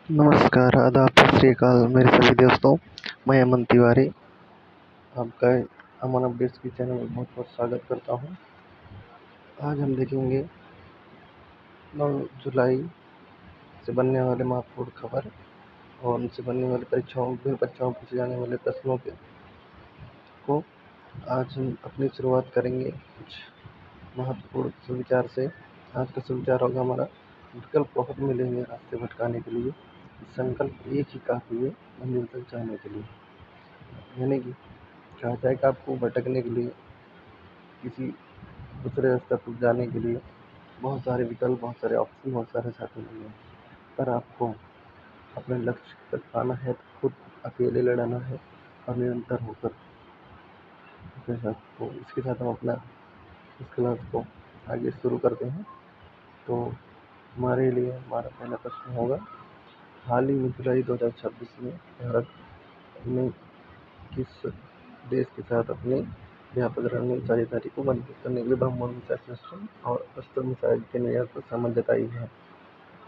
नमस्कार, आदाब, सत श्री अकाल मेरे सभी दोस्तों। मैं अमन तिवारी आपका अमन अपडेट्स की चैनल में बहुत बहुत स्वागत करता हूं। आज हम देखेंगे 9 जुलाई से बनने वाले महत्वपूर्ण खबर और उनसे बनने वाली विभिन्न परीक्षाओं में पूछे जाने वाले प्रश्नों को आज हम अपनी शुरुआत करेंगे कुछ महत्वपूर्ण सुविचार से। आज का सुविचार होगा हमारा, विकल्प बहुत मिलेंगे रास्ते भटकाने के लिए, संकल्प एक ही काफी है मंजिल तक जाने के लिए। यानी कि कहा जाए कि आपको भटकने के लिए, किसी दूसरे रास्ते पर जाने के लिए बहुत सारे विकल्प, बहुत सारे ऑप्शन, बहुत सारे साथी मिल हैं, पर आपको अपने लक्ष्य तक पाना है तो खुद अकेले लड़ना है और निरंतर होकर अपने साथ को। इसके साथ हम अपना इस क्लास को आगे शुरू करते हैं। तो हमारे लिए हमारा पहला प्रश्न होगा, हाल ही में जुलाई 2026 में भारत ने किस देश के साथ अपने व्यापक रणनीतिक साझेदारी को मजबूत करने के लिए ब्रह्मोस मिसाइल सिस्टम और अस्त्र मिसाइल के निर्यात पर सहमति जताई है?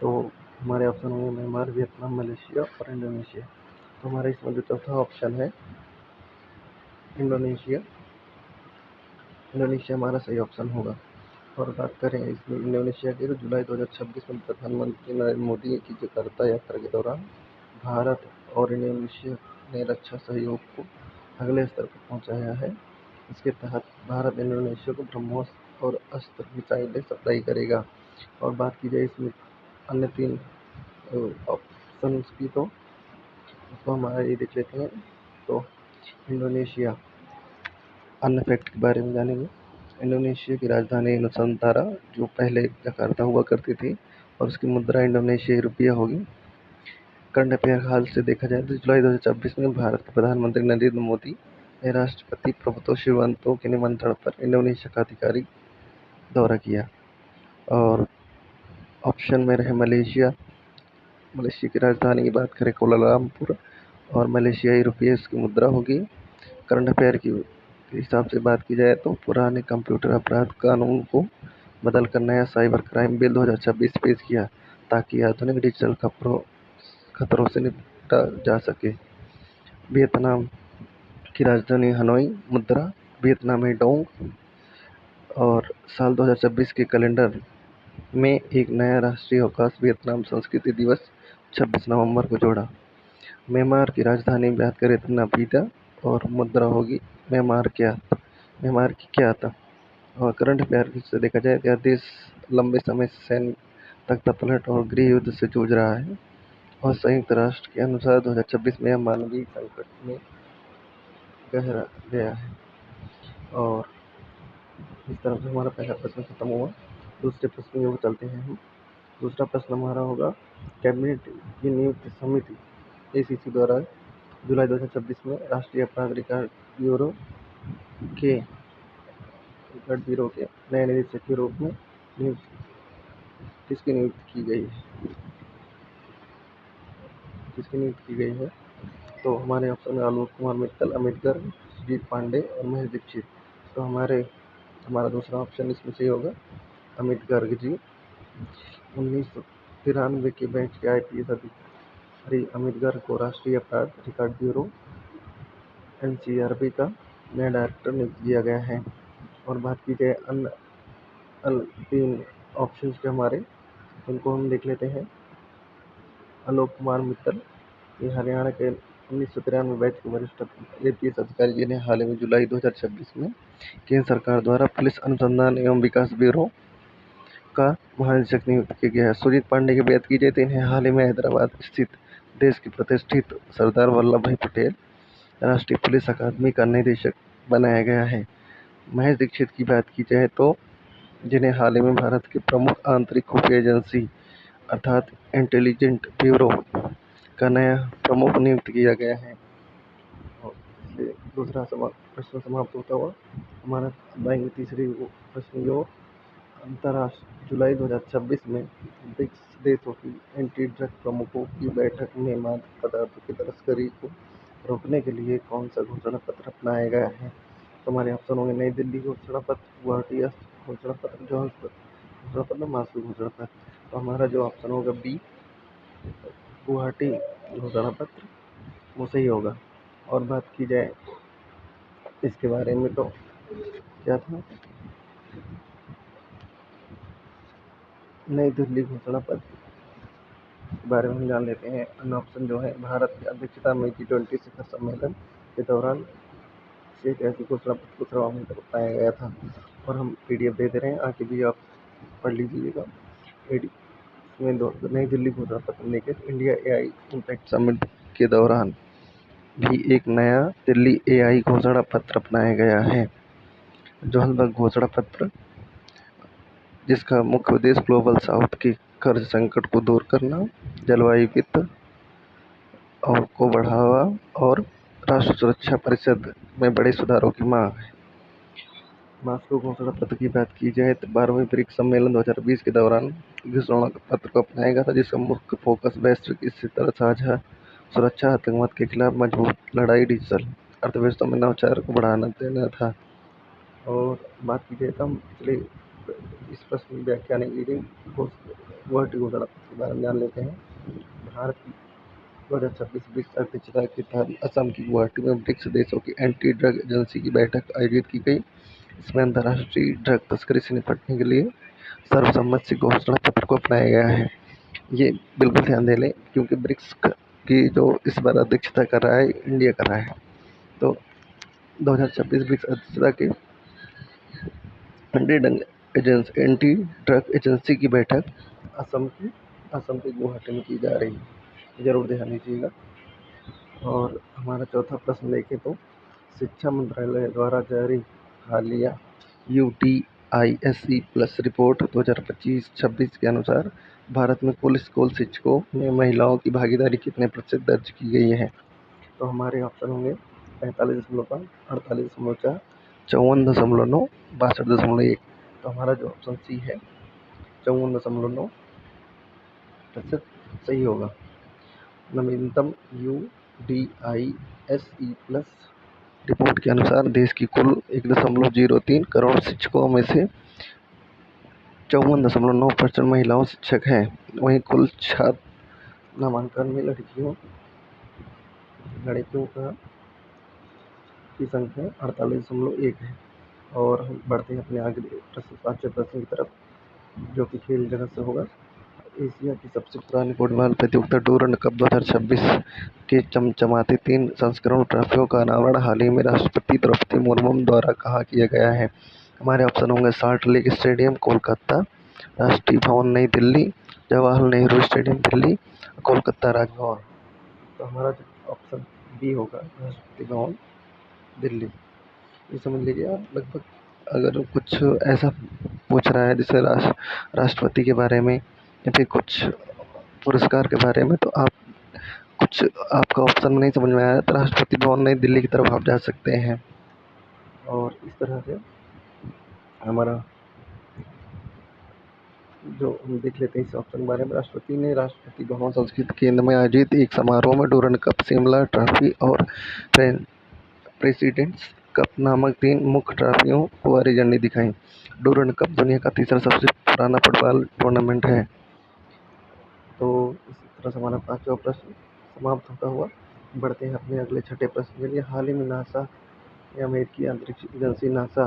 तो हमारे ऑप्शन होंगे म्यांमार, वियतनाम, मलेशिया और इंडोनेशिया। तो हमारा इसमें जो चौथा ऑप्शन है इंडोनेशिया, इंडोनेशिया हमारा सही ऑप्शन होगा। और बात करें इसमें इंडोनेशिया की, तो जुलाई 2026 में प्रधानमंत्री नरेंद्र मोदी की जकार्ता यात्रा के दौरान भारत और इंडोनेशिया ने रक्षा सहयोग को अगले स्तर पर पहुंचाया है। इसके तहत भारत इंडोनेशिया को ब्रह्मोस और अस्त्र मिसाइलें सप्लाई करेगा। और बात की जाए इसमें अन्य 3 ऑप्शन की, तो उसको हमारा ये देख लेते हैं। तो इंडोनेशिया, अन्य फैक्ट के बारे में जानेंगे। इंडोनेशिया की राजधानी नुसांतारा, जो पहले जकार्ता हुआ करती थी, और उसकी मुद्रा इंडोनेशियाई रुपया होगी। करंट अफेयर हाल से देखा जाए तो जुलाई 2026 में भारत के प्रधानमंत्री नरेंद्र मोदी ने राष्ट्रपति प्रबोधो शिवंतो के निमंत्रण पर इंडोनेशिया का आधिकारिक दौरा किया। और ऑप्शन में रहे मलेशिया, मलेशिया की राजधानी की बात करें कोलालमपुर, और मलेशियाई रुपये उसकी मुद्रा होगी। करंट अफेयर की हिसाब से बात की जाए तो पुराने कंप्यूटर अपराध कानून को बदलकर नया साइबर क्राइम बिल 2026 पेश किया, ताकि आधुनिक डिजिटल खतरों से निपटा जा सके। वियतनाम की राजधानी हनोई, मुद्रा वियतनामी डोंग। और साल 2026 के कैलेंडर में एक नया राष्ट्रीय अवकाश, वियतनाम संस्कृति दिवस 26 नवंबर को जोड़ा। म्यांमार की राजधानी बात करें तो नापीता, और मुद्रा होगी म्यांमार की क्या था। और करंट अफेयर से देखा जाए तो यह देश लंबे समय से सैन्य तख्तापलट और गृह युद्ध से जूझ रहा है, और संयुक्त राष्ट्र के अनुसार 2026 में यह मानवीय संकट में गहरा गया है। और इस तरह से हमारा पहला प्रश्न खत्म हुआ। दूसरे प्रश्न की ओर चलते हैं हम। दूसरा प्रश्न हमारा होगा, कैबिनेट की नियुक्ति समिति ACC द्वारा जुलाई 2026 में राष्ट्रीय अपराध के रिकॉर्ड ब्यूरो के नए निदेशक के रूप में किसकी नियुक्ति की गई है? तो हमारे ऑप्शन में आलोक कुमार मित्तल, अमित गर्ग, सुजीत पांडे और महेश दीक्षित। तो हमारा दूसरा ऑप्शन इसमें सही होगा, अमित गर्ग जी। 1993 के बैच के IPS अधिकारी अमित गर्ग को राष्ट्रीय अपराध रिकॉर्ड ब्यूरो NCRB का नया डायरेक्टर नियुक्त किया गया है। और बात की जाए अन्य 3 ऑप्शन के हमारे, उनको हम देख लेते हैं। आलोक कुमार मित्तल, ये हरियाणा के 1993 बैच के वरिष्ठ APS अधिकारी, जिन्हें हाल ही में जुलाई 2026 में केंद्र सरकार द्वारा पुलिस अनुसंधान एवं विकास ब्यूरो का महानिदेशक नियुक्त किया गया है। सुजीत पांडे की बात की जाए तो इन्हें हाल ही में हैदराबाद स्थित देश के प्रतिष्ठित सरदार वल्लभ भाई पटेल राष्ट्रीय पुलिस अकादमी का निदेशक बनाया गया है। महेश दीक्षित की बात की जाए तो जिन्हें हाल ही में भारत के प्रमुख आंतरिक खुफिया एजेंसी अर्थात इंटेलिजेंट ब्यूरो का नया प्रमुख नियुक्त किया गया है। और इसलिए दूसरा प्रश्न समाप्त होता हुआ हमारा बढ़ेंगे तीसरी प्रश्न की ओर। अंतर्राष्ट्रीय जुलाई 2026 में ब्रिक्स देशों की एंटी ड्रग प्रमुखों की बैठक में मादक पदार्थों की तस्करी को रोकने के लिए कौन सा घोषणा पत्र अपनाया गया है? तो हमारे ऑप्शन होंगे नई दिल्ली घोषणा पत्र, गुवाहाटी घोषणा पत्र, जोहान्सबर्ग घोषणा पत्र, मास्को घोषणा पत्र। तो हमारा जो ऑप्शन होगा B, गुवाहाटी घोषणा पत्र वो सही होगा। और बात की जाए इसके बारे में तो क्या था, नई दिल्ली घोषणा पत्र के बारे में हम जान लेते हैं। अन्य ऑप्शन जो है, भारत की अध्यक्षता में G20 शिखर सम्मेलन के दौरान से एक ऐसी घोषणा पत्र को सर्वानुमते अपनाया गया था। और हम PDF दे दे रहे हैं, आगे भी आप पढ़ लीजिएगा। इसमें नई दिल्ली घोषणा पत्र लेकर इंडिया AI इम्पैक्ट समिट के दौरान भी एक नया दिल्ली AI घोषणा पत्र अपनाया गया है। जोहान्सबर्ग घोषणा पत्र, जिसका मुख्य उद्देश्य ग्लोबल साउथ के कर्ज संकट को दूर करना, जलवायु वित्त और को बढ़ावा और राष्ट्र सुरक्षा परिषद में बड़े सुधारों की मांग है। मास्को घोषणा पत्र की बात की जाए तो 12वें ब्रिक्स सम्मेलन 2020 के दौरान घोषणा पत्र को अपनाया गया था, जिसका मुख्य फोकस वैश्विक स्थिरता, साझा सुरक्षा, आतंकवाद के खिलाफ मजबूत लड़ाई, डिजिटल अर्थव्यवस्था में नवाचार को बढ़ाना देना था। और बात की जाए तो हम पिछले इस प्रश्न में व्याख्या नहीं की गई, गुवाहाटी घोषणा पत्र के बारे में जान लेते हैं। भारत की 2026 ब्रिक्स अध्यक्षता के तहत असम की गुवाहाटी में ब्रिक्स देशों की एंटी ड्रग एजेंसी की बैठक आयोजित की गई। इसमें अंतर्राष्ट्रीय ड्रग तस्करी से निपटने के लिए सर्वसम्मत से घोषणा पत्र को अपनाया गया है। ये बिल्कुल ध्यान दे लें, क्योंकि ब्रिक्स की जो इस बार अध्यक्षता कर रहा है, इंडिया कर रहा है। तो 2026 ब्रिक्स अध्यक्षता के एंटी ड्रग एजेंसी की बैठक असम की गुवाहाटी में की जा रही है, जरूर ध्यान दीजिएगा। और हमारा चौथा प्रश्न देखें तो शिक्षा मंत्रालय द्वारा जारी हालिया UTISE प्लस रिपोर्ट 2025-26 के अनुसार भारत में कुल स्कूल शिक्षकों में महिलाओं की भागीदारी कितने प्रतिशत दर्ज की गई है। तो हमारे ऑप्शन होंगे 45.5, 48.4, 54.9, 62.1। तो हमारा जो ऑप्शन सी है 54.9% सही होगा। नवीनतम UDISE प्लस रिपोर्ट के अनुसार देश की कुल 1.03 करोड़ शिक्षकों में से 54.9% महिलाओं शिक्षक हैं। वहीं कुल छात्र नामांकन में लड़कियों की संख्या 48.1 है। और हम बढ़ते हैं अपने आगे पांचवें प्रश्न की तरफ, जो कि खेल जगत से होगा। एशिया की सबसे पुरानी फुटबॉल प्रतियोगिता डूरंड कप 2026 के चमचमाते 3 संस्करण ट्रॉफियों का अनावरण हाल ही में राष्ट्रपति द्रौपदी मुर्मू द्वारा कहाँ किया गया है। हमारे ऑप्शन होंगे साल्ट लेक स्टेडियम कोलकाता, राष्ट्रीय भवन नई दिल्ली, जवाहरलाल नेहरू स्टेडियम दिल्ली, कोलकाता राजभवन। तो हमारा ऑप्शन बी होगा, राष्ट्रपति भवन दिल्ली। ये समझ लीजिए आप। लगभग अगर कुछ ऐसा पूछ रहा है जैसे राष्ट्रपति के बारे में या फिर कुछ पुरस्कार के बारे में, तो आप कुछ आपका ऑप्शन में नहीं समझ में आया तो राष्ट्रपति भवन नई दिल्ली की तरफ आप जा सकते हैं। और इस तरह से हमारा जो हम देख लेते हैं इस ऑप्शन के बारे में। राष्ट्रपति ने राष्ट्रपति भवन संस्कृति केंद्र में आयोजित एक समारोह में डूरंड कप, शिमला ट्रॉफी और प्रेसिडेंट्स कप नामक 3 मुख्य ट्रॉफियों को हरी झंडी दिखाई। डूरंड कप दुनिया का तीसरा सबसे पुराना फुटबॉल टूर्नामेंट है। तो इसी तरह से हमारा पांचवा प्रश्न समाप्त होता हुआ। बढ़ते हैं अपने अगले छठे प्रश्न के लिए। हाल ही में नासा या अमेरिकी अंतरिक्ष एजेंसी नासा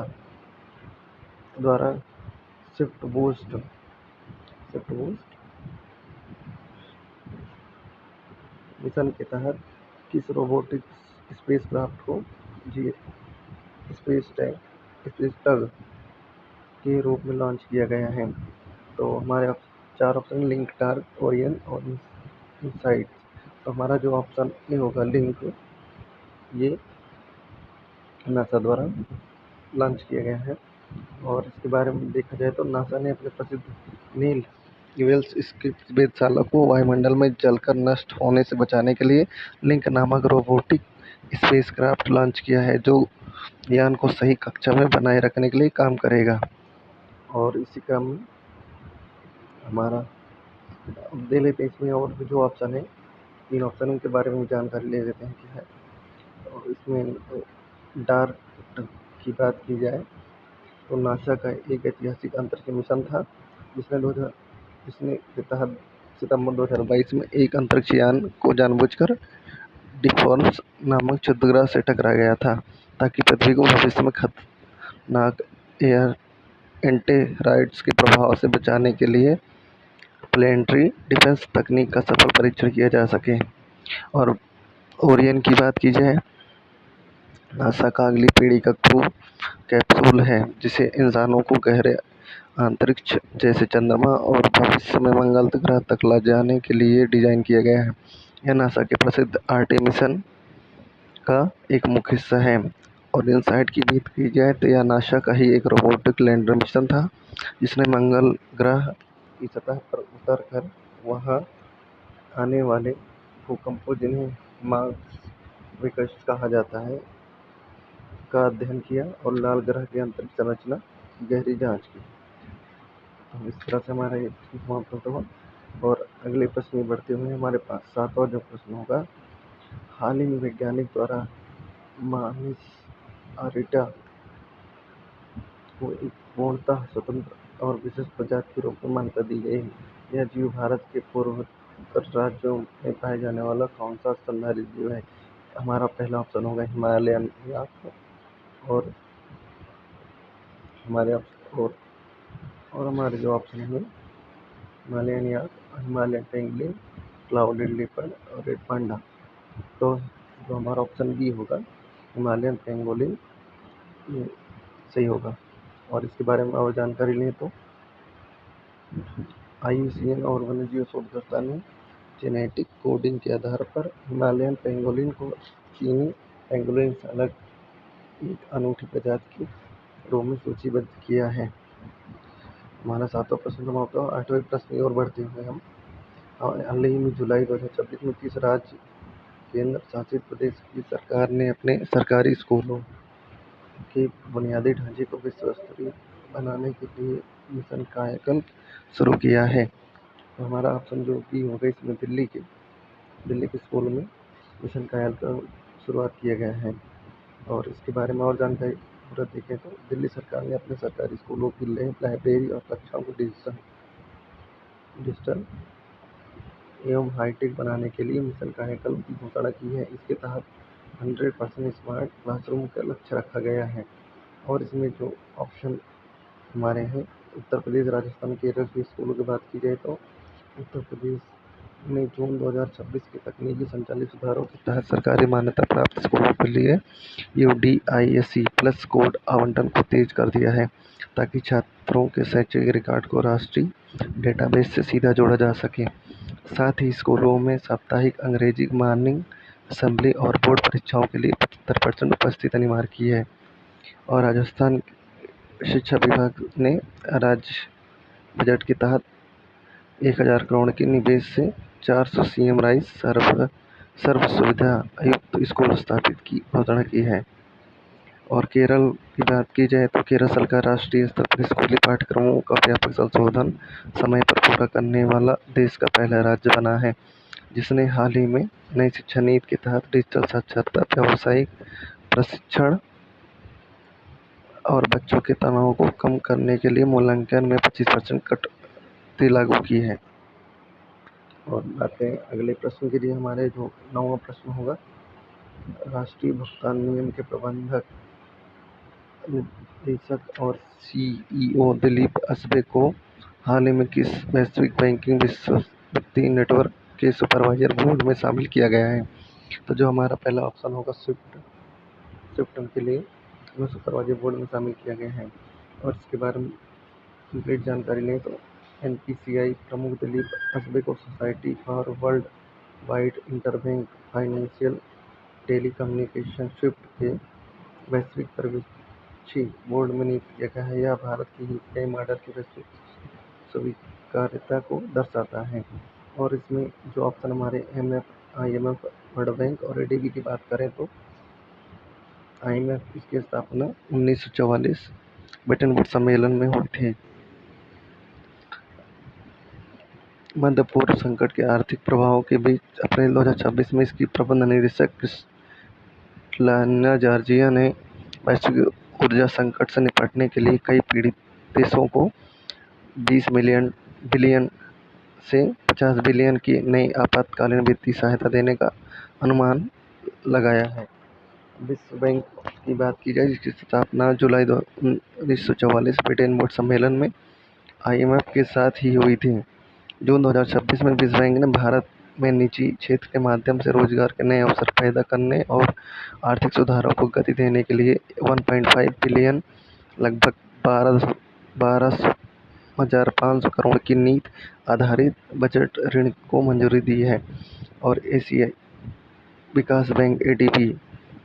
द्वारा स्विफ्ट बूस्ट मिशन के तहत किस रोबोटिक स्पेसक्राफ्ट को जी स्पेस टग के रूप में लॉन्च किया गया है। तो हमारे 4 ऑप्शन लिंक, टार्क, ओरियन और इनसाइट। तो हमारा जो ऑप्शन ए होगा लिंक, ये नासा द्वारा लॉन्च किया गया है। और इसके बारे में देखा जाए तो नासा ने अपने प्रसिद्ध नील वेल्स स्क्रिप्ट वेधशाला को वायुमंडल में जलकर नष्ट होने से बचाने के लिए लिंक नामक रोबोटिक स्पेसक्राफ्ट लॉन्च किया है, जो यान को सही कक्षा में बनाए रखने के लिए काम करेगा। और इसी क्रम में हमारा दे लेते हैं इसमें और भी जो ऑप्शन है, 3 ऑप्शन के बारे में जानकारी ले लेते हैं क्या है। और इसमें डार्ट की बात की जाए तो नासा का एक ऐतिहासिक अंतरिक्ष मिशन था, जिसने के तहत सितंबर 2022 में एक अंतरिक्ष यान को जानबूझकर डिफॉल्स नामक क्षुद्रग्रह से टकरा गया था ताकि पृथ्वी को भविष्य में खतरनाक एयर एंटेराइड्स के प्रभाव से बचाने के लिए प्लेनेटरी डिफेंस तकनीक का सफल परीक्षण किया जा सके। और ओरियन की बात की जाए, नासा का अगली पीढ़ी का क्रू कैप्सूल है जिसे इंसानों को गहरे अंतरिक्ष जैसे चंद्रमा और भविष्य में मंगल ग्रह तक ले जाने के लिए डिजाइन किया गया है। यह नासा के प्रसिद्ध आर्टेमिस मिशन का एक मुख्य हिस्सा है। और इनसाइट की बात की जाए तो यह नासा का ही एक रोबोटिक लैंडर मिशन था जिसने मंगल ग्रह की सतह पर उतरकर वहां आने वाले भूकंपों, जिन्हें मार्स विकर्ष कहा जाता है, का अध्ययन किया और लाल ग्रह की अंतरिक्ष संरचना की गहरी जांच की। तो इस तरह से हमारा ये समाप्त हुआ। और अगले प्रश्न में बढ़ते हुए हमारे पास 7 और जो प्रश्न होगा, हाल ही में वैज्ञानिक द्वारा मानिस आरिटा को एक पूर्णतः स्वतंत्र और विशेष प्रजाति के रूप में मान्यता दी गई है। यह जीव भारत के पूर्वोत्तर राज्यों में पाए जाने वाला कौन सा स्तनधारी जीव है? हमारा पहला ऑप्शन होगा हिमालयन याक। और हमारे हमारे जो ऑप्शन है हिमालयन याक, हिमालयन पेंगुइन, क्लाउडेड लेपर्ड और रेड पांडा। तो जो हमारा ऑप्शन बी होगा हिमालयन पेंगोलिन, ये सही होगा। और इसके बारे में और जानकारी लें तो IUCN और वन्यजीव शोधकर्ता ने जेनेटिक कोडिंग के आधार पर हिमालयन पेंगोलिन को चीनी पेंगुलिन से अलग एक अनूठी प्रजाति के रूप में सूचीबद्ध किया है। हमारा 7वां प्रश्न समाप्त हुआ। 8वें प्रश्न की ओर बढ़ते हुए हम हाल ही में जुलाई 2026 में किस राज्य केंद्र शासित प्रदेश की सरकार ने अपने सरकारी स्कूलों के बुनियादी ढांचे को विश्व स्तरीय बनाने के लिए मिशन कायाकल्प शुरू किया है? तो हमारा ऑप्शन जो बी होगा इसमें दिल्ली के स्कूल में मिशन कायाकल्प शुरुआत किया गया है। और इसके बारे में और जानकारी पूरा देखें तो दिल्ली सरकार ने अपने सरकारी स्कूलों की लैब, लाइब्रेरी और कक्षाओं को डिजिटल एवं हाईटेक बनाने के लिए मिशन कायाकल्प की घोषणा की है। इसके तहत 100% स्मार्ट क्लासरूम का लक्ष्य रखा गया है। और इसमें जो ऑप्शन हमारे हैं उत्तर प्रदेश, राजस्थान, केरल के स्कूलों की बात की जाए तो उत्तर प्रदेश ने जून 2026 के तकनीकी संचालित सुधारों के तहत सरकारी मान्यता प्राप्त स्कूलों के लिए UDISE प्लस कोड आवंटन को तेज कर दिया है ताकि छात्रों के शैक्षिक रिकॉर्ड को राष्ट्रीय डेटाबेस से सीधा जोड़ा जा सके। साथ ही स्कूलों में साप्ताहिक अंग्रेजी, मॉर्निंग असेंबली और बोर्ड परीक्षाओं के लिए 75% उपस्थिति अनिवार्य की है। और राजस्थान शिक्षा विभाग ने राज्य बजट के तहत 1000 करोड़ के निवेश से 400 CM राइस सर्व सुविधा युक्त स्कूल स्थापित की घोषणा की है। और केरल की बात की जाए तो केरल सरकार राष्ट्रीय स्तर पर स्कूली पाठ्यक्रमों का व्यापक संशोधन समय पर पूरा करने वाला देश का पहला राज्य बना है, जिसने हाल ही में नई शिक्षा नीति के तहत डिजिटल साक्षरता, व्यावसायिक प्रशिक्षण और बच्चों के तनाव को कम करने के लिए मूल्यांकन में 25% कटौती लागू की है। और आते हैं अगले प्रश्न के लिए। हमारे जो 9वां प्रश्न होगा, राष्ट्रीय भुगतान निगम के प्रबंधक निदेशक और CEO दिलीप असबे को हाल ही में किस वैश्विक बैंकिंग वित्तीय नेटवर्क के सुपरवाइजर बोर्ड में शामिल किया गया है? तो जो हमारा पहला ऑप्शन होगा स्विफ्ट के लिए वो सुपरवाइजर बोर्ड में शामिल किया गया है। और इसके बारे में कंप्लीट जानकारी लें तो NPCI प्रमुख दिलीप असबे को society for world wide interbank financial telecommunication Swift के वैश्विक पर्यवेक्षी बोर्ड में नियुक्त किया गया है। यह भारत की UPI मॉडल की वैश्विक स्वीकार्यता को दर्शाता है। और इसमें जो ऑप्शन हमारे IMF, वर्ल्ड बैंक और ADB की बात करें तो IMF इसकी स्थापना 1944 ब्रिटेन वुड्स सम्मेलन में हुई थी। मध्य पूर्व संकट के आर्थिक प्रभावों के बीच अप्रैल 2026 में इसकी प्रबंध निदेशक क्रिस्टलाना जॉर्जिया ने वैश्विक ऊर्जा संकट से निपटने के लिए कई पीड़ित देशों को $20 बिलियन से 50 बिलियन की नई आपातकालीन वित्तीय सहायता देने का अनुमान लगाया है। विश्व बैंक की बात की जाए, जिसकी स्थापना जुलाई 1944 ब्रिटेन बोर्ड सम्मेलन में IMF के साथ ही हुई थी। जून 2026 में विश्व बैंक ने भारत में निजी क्षेत्र के माध्यम से रोजगार के नए अवसर पैदा करने और आर्थिक सुधारों को गति देने के लिए 1.5 बिलियन, लगभग 12,500 करोड़ की नीति आधारित बजट ऋण को मंजूरी दी है। और एशियाई विकास bank ADB,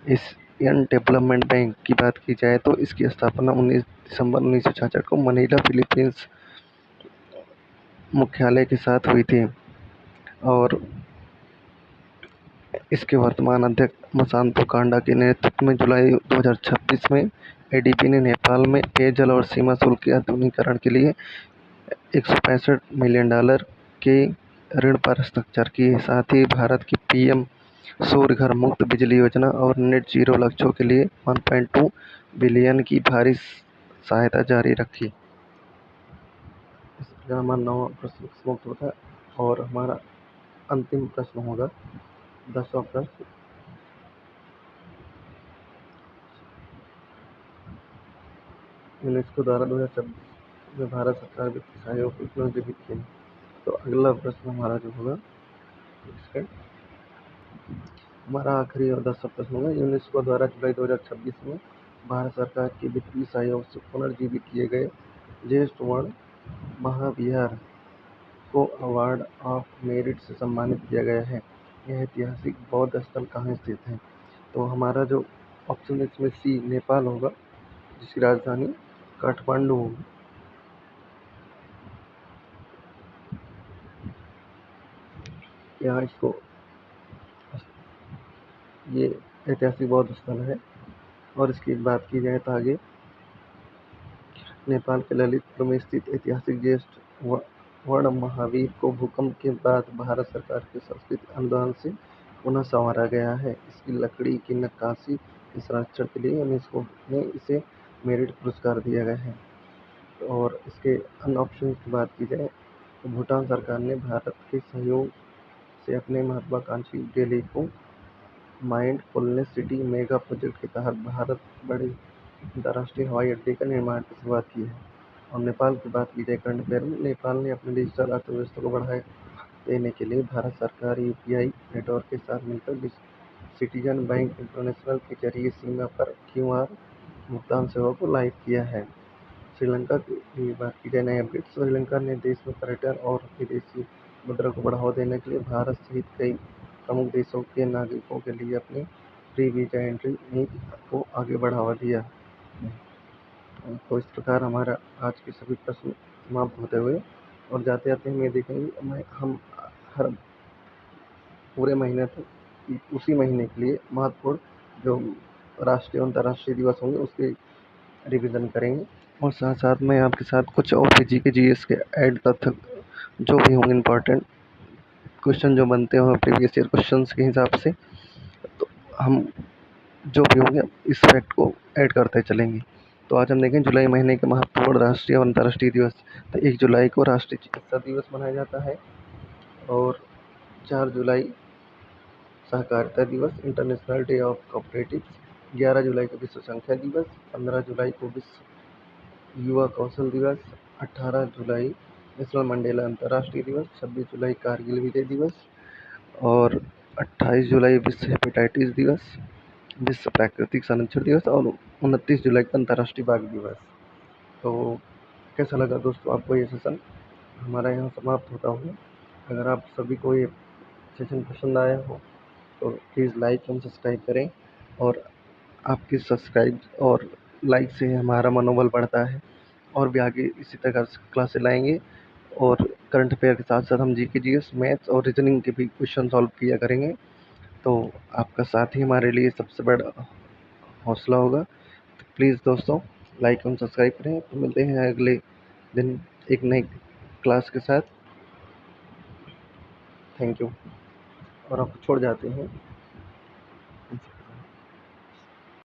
Asian development bank की बात की जाए तो इसकी स्थापना 19 दिसंबर 1966 को मनीला, फिलीपींस मुख्यालय के साथ हुई थी। और इसके वर्तमान अध्यक्ष मसांतो कांडा के नेतृत्व में जुलाई 2026 में ADB ने नेपाल में पेयजल और सीमा शुल्क के आधुनिकीकरण के लिए $165 मिलियन के ऋण पर हस्ताक्षर किए। साथ ही भारत की PM सूर्य घर मुक्त बिजली योजना और नेट जीरो लक्ष्यों के लिए 1.2 बिलियन की भारी सहायता जारी रखी। इस प्रकार हमारा 9वां प्रश्न समाप्त होता है और हमारा अंतिम प्रश्न होगा 10वां प्रश्न। यूनेस्को द्वारा 2026 में भारत सरकार वित्तीय सहयोग को क्यों जीवित किया। तो अगला प्रश्न हमारा जो होगा हमारा आखिरी और 10वां प्रश्न होगा। यूनेस्को द्वारा जुलाई 2026 में भारत सरकार के वित्तीय सहयोग से पुनर्जीवित किए गए ज्येष्ठ वर्ण महाविहार को अवार्ड ऑफ मेरिट से सम्मानित किया गया है। यह ऐतिहासिक बौद्ध स्थल कहाँ स्थित है। तो हमारा जो ऑप्शन इसमें C नेपाल होगा, जिसकी राजधानी काठमांडू होगी। यहाँ इसको ये ऐतिहासिक बौद्ध स्थल है। और इसकी बात की जाए तो आगे नेपाल के ललितपुर में स्थित ऐतिहासिक ज्येष्ठ वर्ण महावीर को भूकंप के बाद भारत सरकार के सांस्कृतिक अनुदान से पुनः संवारा गया है। इसकी लकड़ी की नक्काशी के संरक्षण के लिए यूनेस्को ने इसे मेरिट पुरस्कार दिया गया है। और इसके अन्य ऑप्शन की बात की जाए तो भूटान सरकार ने भारत के सहयोग से अपने महत्वाकांक्षी दिल्ली को माइंडफुलनेस सिटी मेगा प्रोजेक्ट के तहत भारत बड़े अंतर्राष्ट्रीय हवाई अड्डे का निर्माण की शुरुआत की है। और नेपाल की बात की जाए करंट अफेयर में, नेपाल ने अपनी डिजिटल अर्थव्यवस्था को बढ़ावा देने के लिए भारत सरकार UPI नेटवर्क के साथ मिलकर सिटीजन बैंक इंटरनेशनल के जरिए सीमा पर QR भुगतान सेवा को लाइव किया है। श्रीलंका की बात की जाए नए अपडेट, श्रीलंका ने देश में पर्यटन और विदेशी मुद्रा को बढ़ावा देने के लिए भारत सहित कई प्रमुख देशों के नागरिकों के लिए अपनी फ्री वीजा एंट्री नीति को आगे बढ़ावा दिया। तो इस प्रकार हमारा आज के सभी प्रश्न समाप्त होते हुए और जाते जाते हम ये देखेंगे हम हर पूरे महीने तक उसी महीने के लिए महत्वपूर्ण जो राष्ट्रीय और अंतर्राष्ट्रीय दिवस होंगे उसके रिवीजन करेंगे। और साथ साथ में आपके साथ कुछ और GK GS के ऐड तथ्य जो भी होंगे इम्पोर्टेंट क्वेश्चन जो बनते हो प्रीवियस ईयर क्वेश्चन के हिसाब से, तो हम जो भी होंगे इस फैक्ट को ऐड करते चलेंगे। तो आज हम देखें जुलाई महीने के महत्वपूर्ण राष्ट्रीय और अंतर्राष्ट्रीय दिवस। तो 1 जुलाई को राष्ट्रीय चिकित्सा दिवस मनाया जाता है और 4 जुलाई सहकारिता दिवस इंटरनेशनल डे ऑफ कोऑपरेटिव्स, 11 जुलाई को विश्व संख्या दिवस, 15 जुलाई को विश्व युवा कौशल दिवस, 18 जुलाई नेशनल मंडेला अंतर्राष्ट्रीय दिवस, 26 जुलाई कारगिल विजय दिवस और 28 जुलाई विश्व हेपेटाइटिस दिवस, विश्व प्राकृतिक संरक्षण दिवस और 29 जुलाई को अंतर्राष्ट्रीय बाघ दिवस। तो कैसा लगा दोस्तों आपको ये सेशन, हमारा यहाँ समाप्त होता हुआ। अगर आप सभी को ये सेशन पसंद आया हो तो प्लीज़ लाइक एंड सब्सक्राइब करें। और आपकी सब्सक्राइब और लाइक से हमारा मनोबल बढ़ता है और भी आगे इसी तरह क्लासेस लाएंगे। और करंट अफेयर के साथ साथ हम GK GS मैथ्स और रीजनिंग के भी क्वेश्चन सॉल्व किया करेंगे। तो आपका साथ ही हमारे लिए सबसे बड़ा हौसला होगा। तो प्लीज़ दोस्तों लाइक एंड सब्सक्राइब करें। तो मिलते हैं अगले दिन एक नई क्लास के साथ। Thank you. और आपको छोड़ जाते हैं।